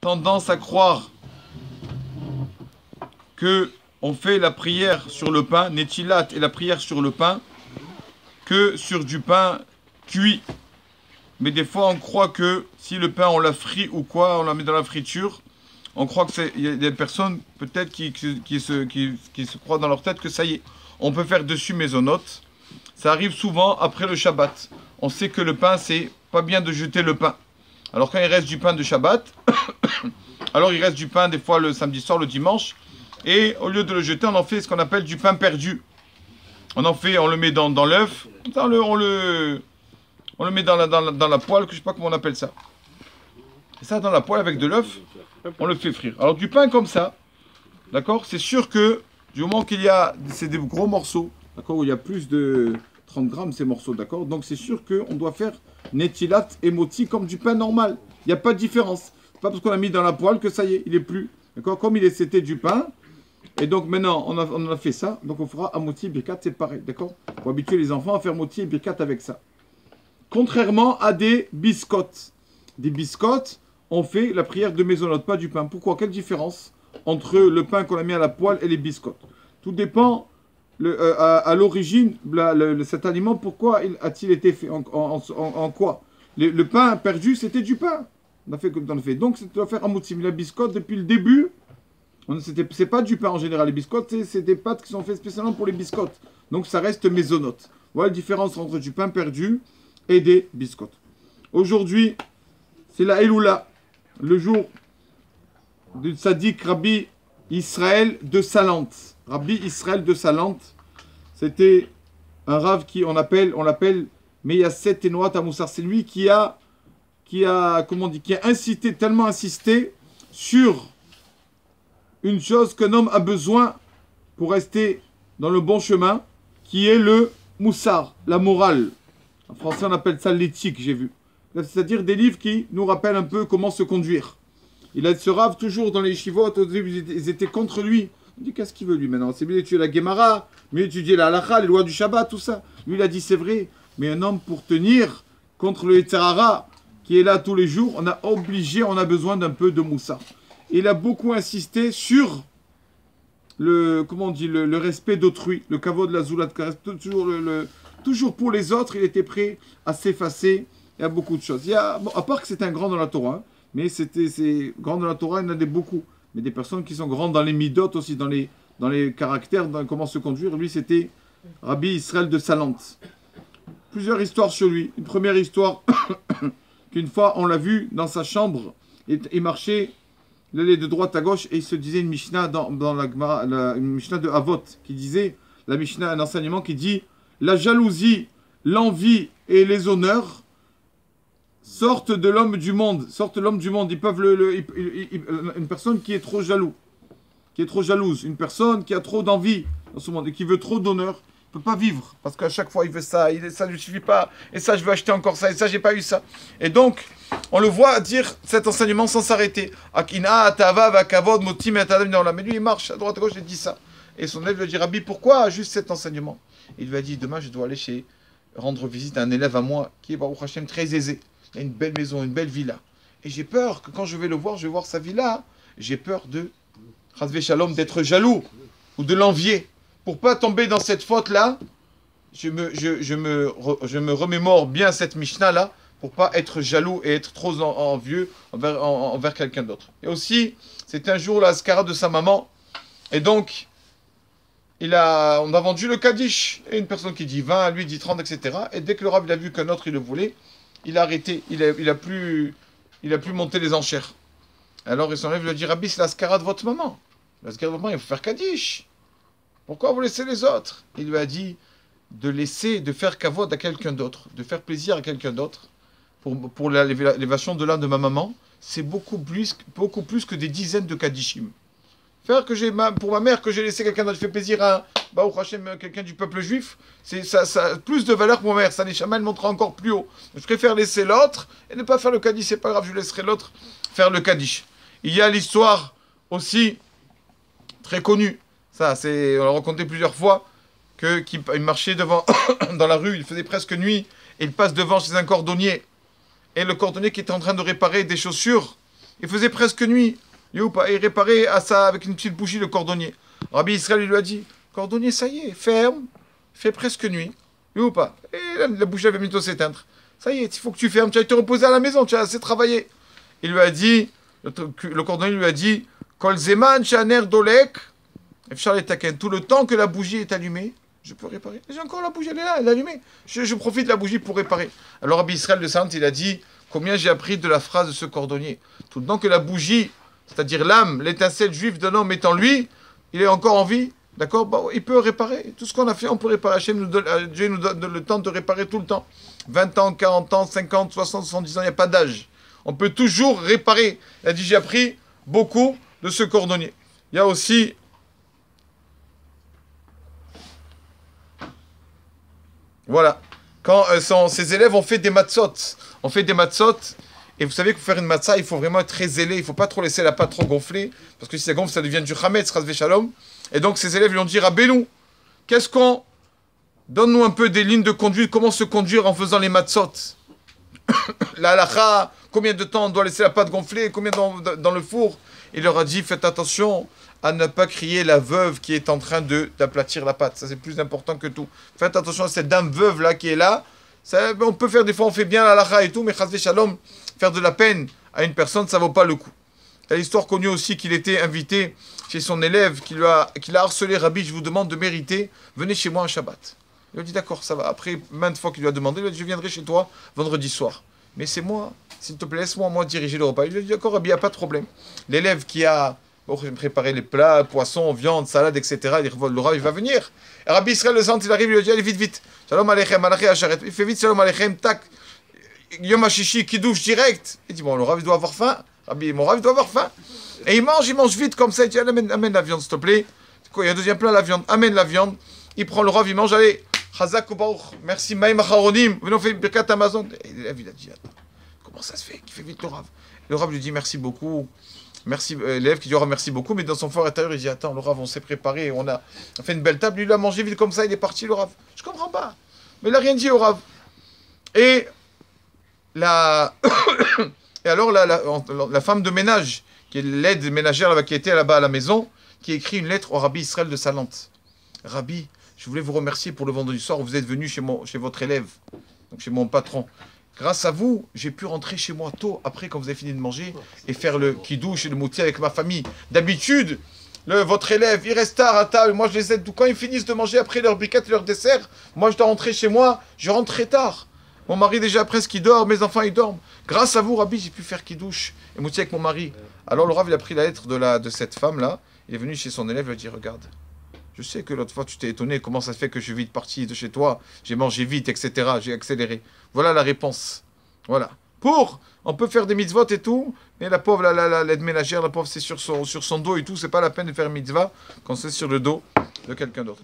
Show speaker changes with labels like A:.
A: tendance à croire que on fait la prière sur le pain, Netilat et la prière sur le pain, que sur du pain cuit. Mais des fois, on croit que si le pain, on l'a frit ou quoi, on l'a mis dans la friture, on croit que c'est... Il y a des personnes, peut-être, qui se croient dans leur tête que ça y est, on peut faire dessus maisonnote. Ça arrive souvent après le Shabbat. On sait que le pain, c'est pas bien de jeter le pain. Alors quand il reste du pain de Shabbat, alors il reste du pain des fois le samedi soir, le dimanche, et au lieu de le jeter, on en fait ce qu'on appelle du pain perdu. On le met dans l'œuf, on le met dans la poêle, que je sais pas comment on appelle ça. Et ça, dans la poêle avec de l'œuf, on le fait frire. Alors du pain comme ça, d'accord, c'est sûr que du moment qu'il y a, c'est des gros morceaux, d'accord, où il y a plus de 30 grammes ces morceaux, d'accord, donc c'est sûr qu'on doit faire netilat et moti comme du pain normal. Il n'y a pas de différence. C'est pas parce qu'on a mis dans la poêle que ça y est, il est plus, d'accord, comme c'était du pain. Et donc maintenant, on a fait ça, donc on fera à moti et birkat, c'est pareil, d'accord. Pour habituer les enfants à faire moti et birkat avec ça. Contrairement à des biscottes. Des biscottes, on fait la prière de maisonnote, pas du pain. Pourquoi? Quelle différence entre le pain qu'on a mis à la poêle et les biscottes? Tout dépend à l'origine, cet aliment, pourquoi a-t-il été fait? En quoi? Le pain perdu, c'était du pain. On a fait comme on a fait. Donc, c'est de faire un moutim. La biscotte, depuis le début, c'est pas du pain en général. Les biscottes, c'est des pâtes qui sont faites spécialement pour les biscottes. Donc, ça reste maisonnote. Voilà la différence entre du pain perdu et des biscottes. Aujourd'hui, c'est la Eloula, le jour du Tzaddik Rabbi Israël de Salante. Rabbi Israël de Salante, c'était un rave on l'appelle Meyasset Tenoat Amoussar. C'est lui qui a incité, tellement insisté sur une chose qu'un homme a besoin pour rester dans le bon chemin, qui est le moussar, la morale. En français, on appelle ça l'éthique, j'ai vu. C'est-à-dire des livres qui nous rappellent un peu comment se conduire. Il a ce rave toujours dans les shivot, au début, ils étaient contre lui. Il dit, qu'est-ce qu'il veut lui maintenant? C'est mieux d'étudier la Gemara, mieux d'étudier la halakha, les lois du Shabbat, tout ça. Lui, il a dit, c'est vrai, mais un homme pour tenir contre le Yetzirara, qui est là tous les jours, on a besoin d'un peu de moussa. Il a beaucoup insisté sur le respect d'autrui, le kavod de la zoulat, toujours pour les autres, il était prêt à s'effacer. Il y a beaucoup de choses. À part que c'est un grand dans la Torah, hein, mais c'est grand dans la Torah, il y en a beaucoup. Mais des personnes qui sont grandes dans les midot aussi, dans les caractères, dans comment se conduire. Lui, c'était Rabbi Israël de Salante. Plusieurs histoires sur lui. Une première histoire, qu'une fois, on l'a vu dans sa chambre, il marchait, il allait de droite à gauche, et il se disait une Mishnah dans une Mishnah de Avot, qui disait, la Mishnah, un enseignement qui dit, la jalousie, l'envie et les honneurs sortent de l'homme du monde. Ils peuvent une personne qui est trop jaloux, qui est trop jalouse, une personne qui a trop d'envie dans ce monde et qui veut trop d'honneur, ne peut pas vivre. Parce qu'à chaque fois, il veut ça, ça ne lui suffit pas, et ça, je veux acheter encore ça, et ça, j'ai pas eu ça. Et donc, on le voit dire cet enseignement sans s'arrêter. Akina, Tava, Vakavod, Motim, mais lui, il marche à droite à gauche, il dit ça. Et son élève lui dit, Rabbi, pourquoi juste cet enseignement? Il lui a dit, demain, je dois aller rendre visite à un élève à moi qui est, Baruch Hashem, très aisé. Il a une belle maison, une belle villa. Et j'ai peur que quand je vais le voir, je vais voir sa villa, j'ai peur de, Chazvé Shalom, d'être jaloux ou de l'envier. Pour pas tomber dans cette faute-là, je me remémore bien cette Mishnah-là, pour pas être jaloux et être trop envieux envers quelqu'un d'autre. Et aussi, c'était un jour la Askara de sa maman, et donc, on a vendu le Kaddish. Et une personne qui dit 20, lui dit 30, etc. Et dès que le Rav il a vu qu'un autre il le voulait, il a arrêté, il a plus monté les enchères. Alors il s'enlève, il lui dit, Rabbi, c'est la skara de votre maman. La skara de votre maman, il faut faire Kaddish. Pourquoi vous laissez les autres? Il lui a dit de faire kavod à quelqu'un d'autre, de faire plaisir à quelqu'un d'autre, pour l'élévation de l'âme de ma maman, c'est beaucoup plus que des dizaines de Kaddishim. Faire pour ma mère, que j'ai laissé quelqu'un d'autre, fait plaisir à Baruch Hashem, quelqu'un du peuple juif, ça a plus de valeur pour ma mère. Ça elle montera encore plus haut. Je préfère laisser l'autre et ne pas faire le Kaddish. C'est pas grave, je laisserai l'autre faire le Kaddish. Il y a l'histoire aussi très connue. On l'a raconté plusieurs fois, qu'il marchait devant, dans la rue, il faisait presque nuit, et il passe devant chez un cordonnier. Et le cordonnier qui était en train de réparer des chaussures, Il faisait presque nuit. Youpa, il réparait à ça avec une petite bougie le cordonnier. Rabbi Israël lui a dit, cordonnier, ça y est, ferme. Il fait presque nuit. Youpa. Et la bougie avait bientôt s'éteindre. Ça y est, il faut que tu fermes, tu vas te reposer à la maison, tu as assez travaillé. Il lui a dit, le cordonnier lui a dit, Kol Zeman Shaner Dolek, tout le temps que la bougie est allumée, je peux réparer. J'ai encore la bougie, elle est là, elle est allumée. Je profite de la bougie pour réparer. Alors Rabbi Israël de Saint, il a dit, combien j'ai appris de la phrase de ce cordonnier. Tout le temps que la bougie, c'est-à-dire l'âme, l'étincelle juive d'un homme est en lui, il est encore en vie, d'accord, bah, il peut réparer. Tout ce qu'on a fait, on peut réparer. Dieu nous donne le temps de réparer tout le temps. 20 ans, 40 ans, 50, 60, 70 ans, il n'y a pas d'âge. On peut toujours réparer. Il a dit, j'ai appris beaucoup de ce cordonnier. Il y a aussi... Voilà. Quand ses élèves ont fait des matzot. On fait des matzot. Et vous savez que pour faire une matzah, il faut vraiment être très zélé. Il ne faut pas trop laisser la pâte trop gonfler. Parce que si ça gonfle, ça devient du chametz, chas v'shalom. Et donc ses élèves lui ont dit, Rabbeinu, qu'est-ce qu'on... Donne-nous un peu des lignes de conduite. Comment se conduire en faisant les matzot. La halakha, combien de temps on doit laisser la pâte gonfler, combien dans le four. Il leur a dit, faites attention à ne pas crier la veuve qui est en train d'aplatir la pâte. Ça, c'est plus important que tout. Faites attention à cette dame veuve là qui est là. Ça, on peut faire des fois, on fait bien la halakha et tout, mais chas shalom, faire de la peine à une personne, ça vaut pas le coup. Il y a l'histoire connue aussi qu'il était invité chez son élève, qu'il a harcelé, Rabbi, je vous demande de mériter, venez chez moi un Shabbat. Il lui a dit d'accord, ça va. Après, maintes fois qu'il lui a demandé, il lui a dit je viendrai chez toi vendredi soir. Mais c'est moi, s'il te plaît, laisse-moi moi diriger le repas. Il lui a dit d'accord, Rabbi, il n'y a pas de problème. L'élève qui a préparé les plats, poissons, viande, salade, etc., le Rav, il va venir. Et Rabbi Israël le centre, il arrive, il lui a dit allez vite, vite. Shalom aleichem, malaché acharet. Il fait vite, shalom aleichem, tac. Yom HaShishi, kidouche direct. Il dit bon, le Rav, il doit avoir faim. Rabbi, mon Rav, il doit avoir faim. Et il mange vite comme ça. Il dit amène la viande, s'il te plaît. Quoi, il y a un deuxième plat, la viande. Amène la viande. Il prend le Rav, il mange, allez. Chazak Baruch, merci Maïm Acharonim, venez on fait Birkat Amazon. Et l'élève il a dit attends, comment ça se fait qu'il fait vite le Rav? Le Rav lui dit merci beaucoup, merci l'élève qui dit oh, merci beaucoup, mais dans son fort intérieur il dit attends le Rav on s'est préparé, on a fait une belle table, lui il a mangé vite comme ça, il est parti le Rav. Je comprends pas, mais il n'a rien dit au Rav. Et et alors la femme de ménage, qui est l'aide ménagère là-bas, qui était là-bas à la maison, qui écrit une lettre au Rabbi Israël de Salante. Rabbi, je voulais vous remercier pour le vendredi soir où vous êtes venu chez votre élève, donc chez mon patron. Grâce à vous, j'ai pu rentrer chez moi tôt, après quand vous avez fini de manger, et faire le kidouche et le mouti avec ma famille. D'habitude, votre élève, il reste tard à table, moi je les aide. Quand ils finissent de manger après leur briquette et leur dessert, moi je dois rentrer chez moi, je rentre très tard. Mon mari déjà presque il dort, mes enfants ils dorment. Grâce à vous, Rabbi, j'ai pu faire kidouche et mouti avec mon mari. Alors le Rav, il a pris la lettre de cette femme-là, il est venu chez son élève, il lui a dit, regarde, je sais que l'autre fois tu t'es étonné, comment ça se fait que je suis vite parti de chez toi, j'ai mangé vite, etc., j'ai accéléré. Voilà la réponse. Voilà. On peut faire des mitzvot et tout, mais la pauvre, l'aide ménagère, la pauvre, c'est sur son dos et tout, c'est pas la peine de faire une mitzvah quand c'est sur le dos de quelqu'un d'autre.